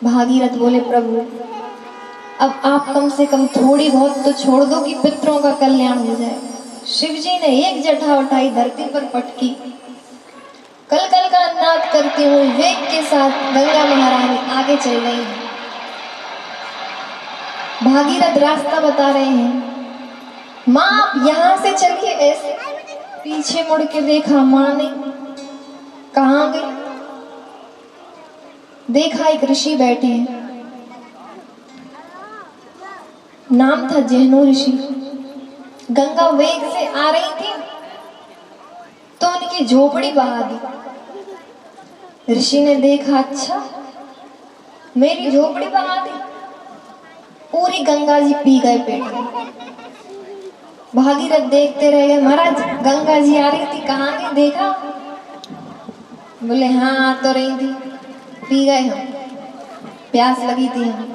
भागीरथ बोले, प्रभु अब आप कम से कम थोड़ी बहुत तो छोड़ दो कि पितरों का कल्याण हो जाए। शिव जी ने एक जटा उठाई, धरती पर पटकी, कल कल का नाद करती हुई वेग के साथ गंगा महारानी आगे चल रही है। भागीरथ रास्ता बता रहे हैं, माँ आप यहाँ से चलिए ऐसे। पीछे मुड़ के देखा, माँ ने कहाँ गई। देखा एक ऋषि बैठे हैं, नाम था जहनु ऋषि। गंगा वेग से आ रही थी तो उनकी झोपड़ी बहा दी। ऋषि ने देखा, अच्छा मेरी झोपड़ी बहा दी। पूरी गंगा जी पी गए पेट में। भागीरथ देखते रह गए, महाराज गंगा जी आ रही थी, कहाँ गई देखा? बोले हाँ आ तो रही थी, पी गए हम, प्यास लगी थी हम।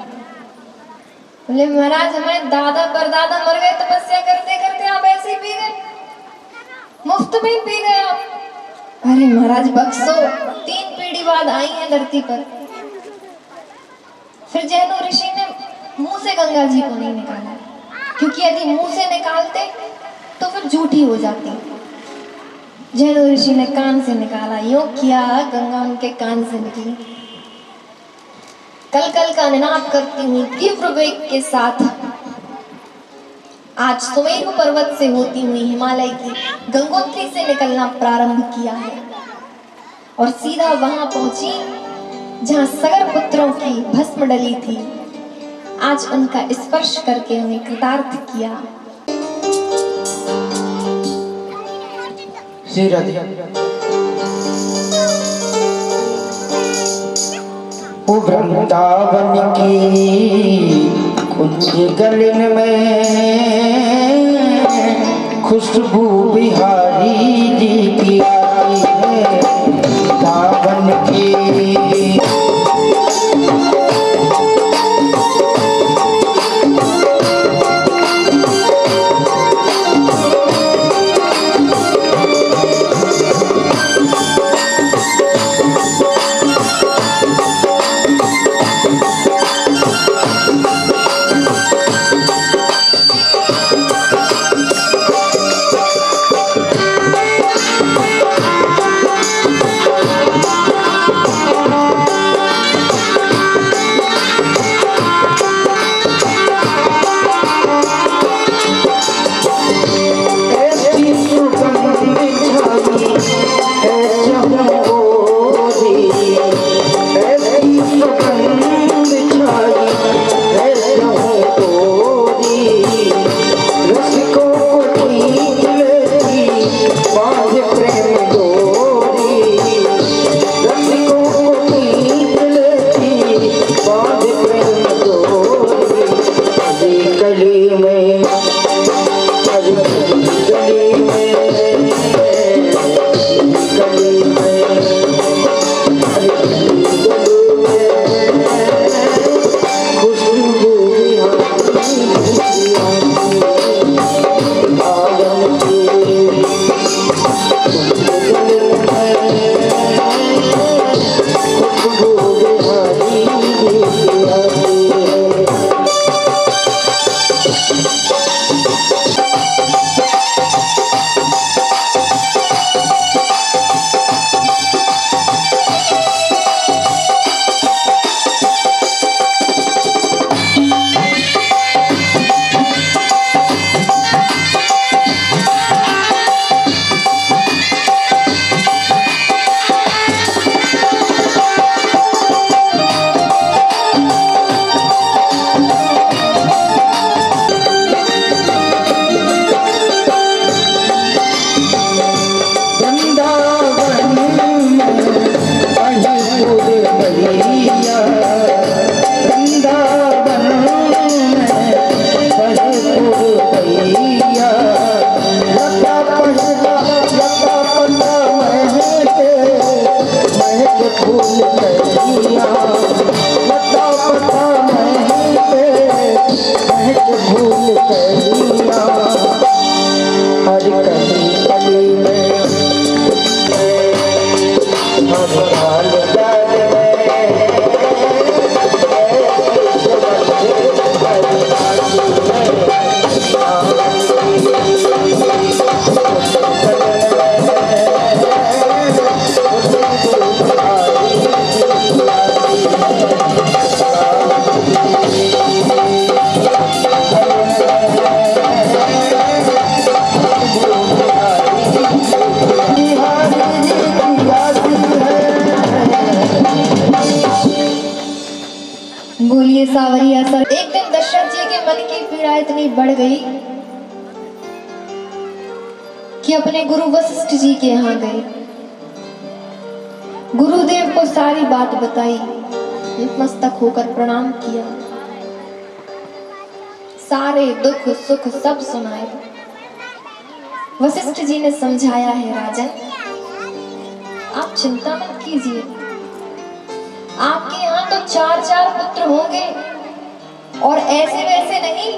बोले महाराज हमारे दादा परदादा मर गए तपस्या करते करते, आप ऐसे ही पी गए, मुफ्त में पी गए आप। अरे महाराज बख्शो, 3 पीढ़ी बाद आई है धरती पर। फिर जैनु ऋषि ने मुंह से गंगा जी को नहीं निकाला, क्योंकि यदि मुंह से निकालते तो फिर झूठी हो जाती। जैनु ऋषि ने कान से निकाला, यूं किया गंगा उनके कान से निकली। कल कल का निनाद करती हुई तीव्र वेग के साथ आज सुमेरु पर्वत से होती हुई हिमालय की गंगोत्री से निकलना प्रारंभ किया है और सीधा वहां पहुंची जहां सगर पुत्रों की भस्म डली थी। आज उनका स्पर्श करके उन्हें कृतार्थ किया। श्री राधे वो वृंदावन की कुछ गलन में खुशबू बिहारी जी की आती है। वृंदावन की बोलिए सावरिया सर। एक दिन दशरथ जी के मन की पीड़ा इतनी बढ़ गई कि अपने गुरु वशिष्ठ जी के यहाँ गए। गुरुदेव को सारी बात बताई, नतमस्तक होकर प्रणाम किया, सारे दुख सुख सब सुनाए। वशिष्ठ जी ने समझाया है राजन, आप चिंता मत कीजिए, आपके यहाँ तो 4 पुत्र होंगे और ऐसे वैसे नहीं,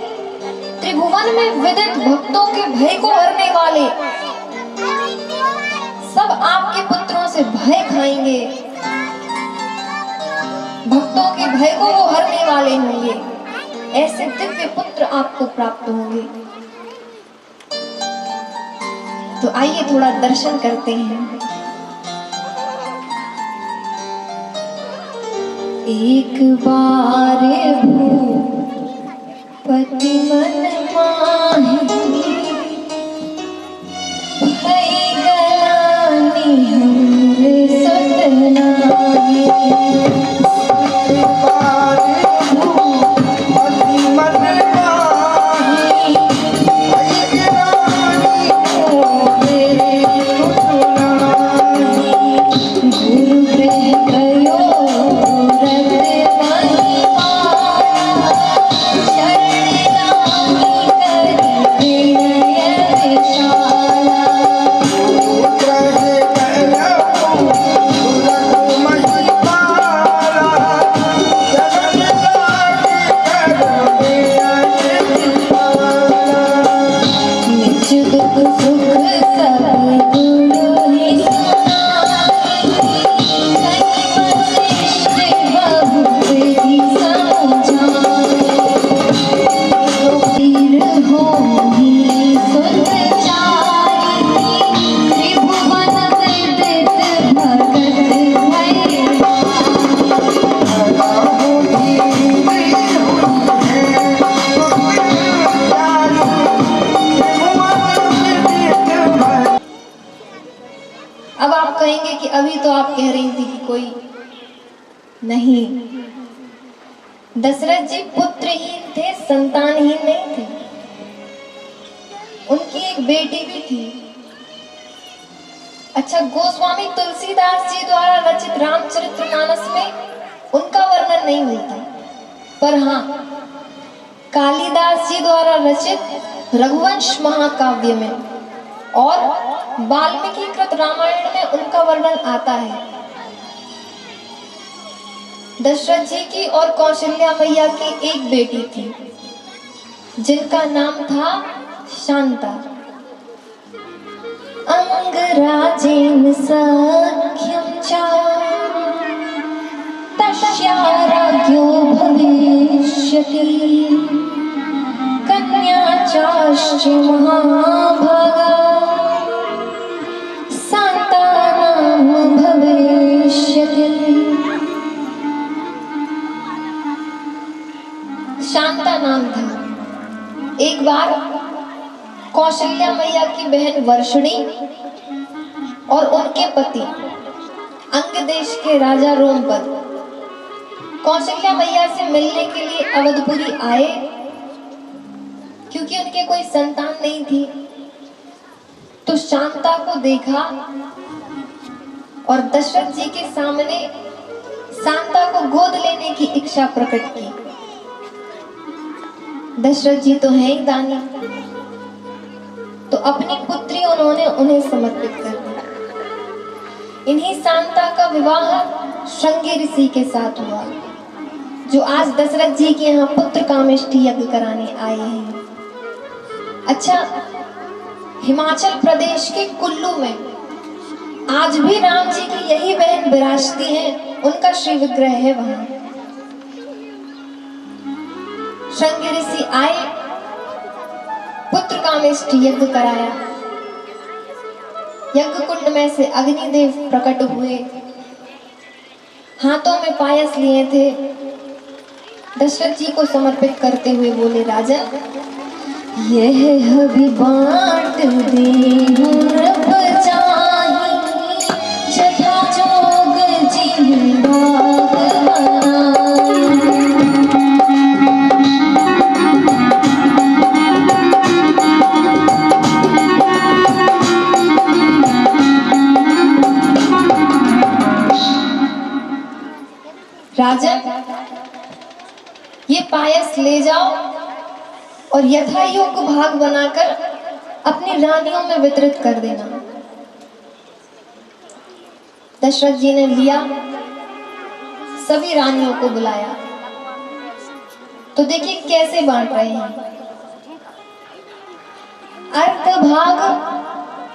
त्रिभुवन में विदित भक्तों के भय को हरने वाले सब आपके पुत्रों से भय खाएंगे, भक्तों के भय को वो हरने वाले होंगे, ऐसे दिव्य पुत्र आपको प्राप्त होंगे। तो आइए थोड़ा दर्शन करते हैं। एक बार भूपति मन माहि, भय गलानि हमर सुत नाही। अभी तो आप कह रही थी कि कोई नहीं। दशरथ जी पुत्रहीन थे, संतानहीन नहीं थे। उनकी एक बेटी भी थी। अच्छा, गोस्वामी तुलसीदास जी द्वारा रचित रामचरितमानस में उनका वर्णन नहीं मिलता, पर हाँ कालिदास जी द्वारा रचित रघुवंश महाकाव्य में और वाल्मीकि कृत रामायण में उनका वर्णन आता है। दशरथ जी की और कौशल्या मैया की एक बेटी थी जिनका नाम था शांता। अंगराजेन सख्यं च तस्या राज्ञो भविष्यति, कन्या चाश्च महाभागा शांतानां भविष्यति। शांता नाम था। एक बार कौशल्या मैया की बहन वर्षिणी और उनके पति अंग देश के राजा रोमपद कौशल्या मैया से मिलने के लिए अवधपुरी आए, क्योंकि उनके कोई संतान नहीं थी। तो शांता को देखा और दशरथ जी के सामने शांता को गोद लेने की इच्छा प्रकट की। दशरथ जी तो हैं ही दानी, तो अपनी पुत्री उन्होंने उन्हें समर्पित कर दिया। इन्हीं शांता का विवाह श्रृंगी ऋषि के साथ हुआ, जो आज दशरथ जी के यहाँ पुत्र कामेष्टि यज्ञ कराने आए हैं। अच्छा, हिमाचल प्रदेश के कुल्लू में आज भी राम जी की यही बहन विराजती हैं, उनका श्री विग्रह है वहां। श्रृंगी ऋषि आए, पुत्र कामेष्टि यज्ञ कराया। यज्ञ कुंड में से अग्निदेव प्रकट हुए, हाथों में पायस लिए थे। दशरथ जी को समर्पित करते हुए बोले, राजन यह हवि बांट देहु रब चाहि, जथा जोग जिन भाग बनाई। ये पायस ले जाओ और यथा योग्य भाग बनाकर अपनी रानियों में वितरित कर देना। दशरथ जी ने लिया, सभी रानियों को बुलाया। तो देखिए कैसे बांट रहे हैं। अर्ध भाग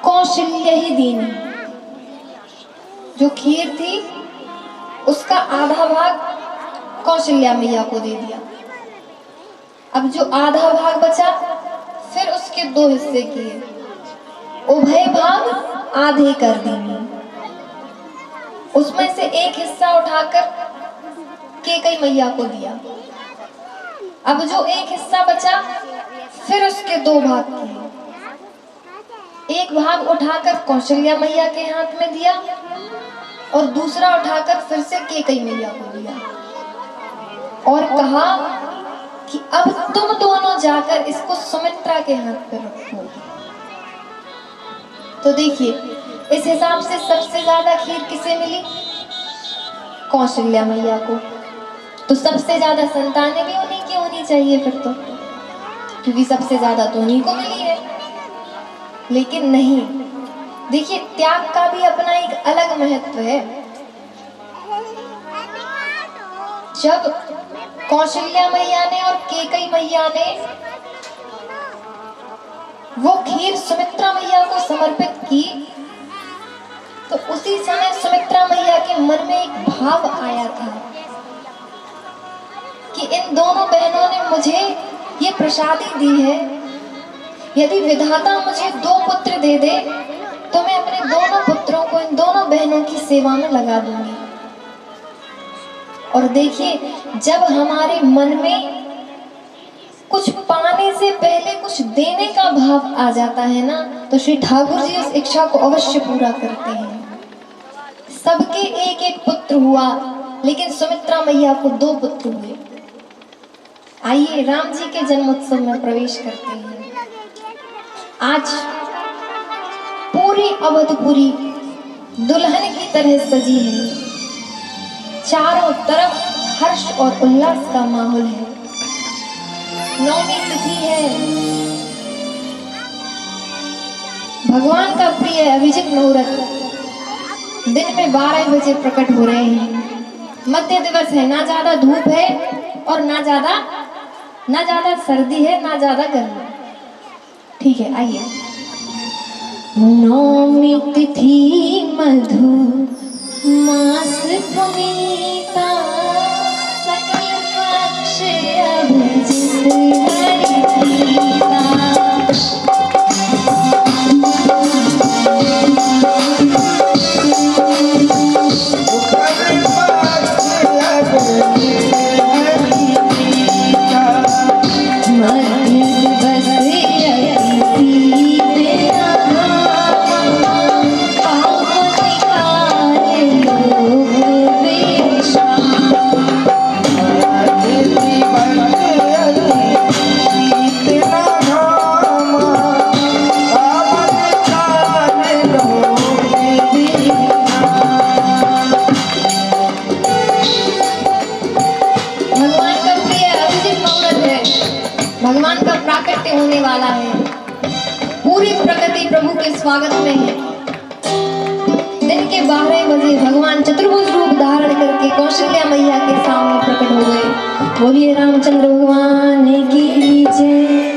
कौशल्य ही दीनी, जो खीर थी उसका आधा भाग कौशल्या मैया को दे दिया। अब जो आधा भाग बचा फिर उसके 2 हिस्से किए, उभय भाग आधे कर देंगे। उसमें से एक हिस्सा उठाकर कैकेयी मैया को दिया। अब जो एक हिस्सा बचा फिर उसके 2 भाग किए, एक भाग उठाकर कौशल्या मैया के हाथ में दिया और दूसरा उठाकर फिर से कैकेयी मैया को दिया और कहा कि अब तुम दोनों जाकर इसको सुमित्रा के हाथ पे रखो। तो देखिए इस हिसाब से सबसे ज्यादा खीर किसे मिली? कौशल्या मैया को। तो सबसे ज्यादा संतानें भी उन्हीं की होनी चाहिए फिर तो, क्योंकि सबसे ज्यादा तो उन्हीं को मिली है। लेकिन नहीं, देखिए त्याग का भी अपना एक अलग महत्व है। जब कौशल्या मैया ने और कैकेयी मैया ने वो खीर सुमित्रा मैया को समर्पित की, तो उसी समय सुमित्रा मैया के मन में एक भाव आया था कि इन दोनों बहनों ने मुझे ये प्रसादी दी है, यदि विधाता मुझे 2 पुत्र दे दे तो मैं अपने दोनों पुत्रों को इन दोनों बहनों की सेवा में लगा दूंगी। और देखिए जब हमारे मन में कुछ पाने से पहले कुछ देने का भाव आ जाता है ना, तो श्री ठाकुर जी उस इच्छा को अवश्य पूरा करते हैं। सबके एक एक पुत्र हुआ, लेकिन सुमित्रा मैया को 2 पुत्र हुए। आइए राम जी के जन्मोत्सव में प्रवेश करते हैं। आज पूरी अवधपुरी दुल्हन की तरह सजी है, चारों तरफ हर्ष और उल्लास का माहौल है। नौमी तिथि है, भगवान का प्रिय अभिजित मुहूर्त दिन में 12 बजे प्रकट हो रहे हैं। मध्य दिवस है, ना ज्यादा धूप है और ना ज्यादा सर्दी है, ना ज्यादा गर्मी। ठीक है, आइए। नौमी तिथि मधु मास पुनीता, सकल पक्ष अभिजित हरिप्रीता। भगवान का प्राकट्य होने वाला है, पूरी प्रकृति प्रभु के स्वागत में है। दिन के 12 बजे भगवान चतुर्भुज रूप धारण करके कौशल्या मैया के सामने प्रकट हो गए। बोलिए रामचंद्र भगवान की जय।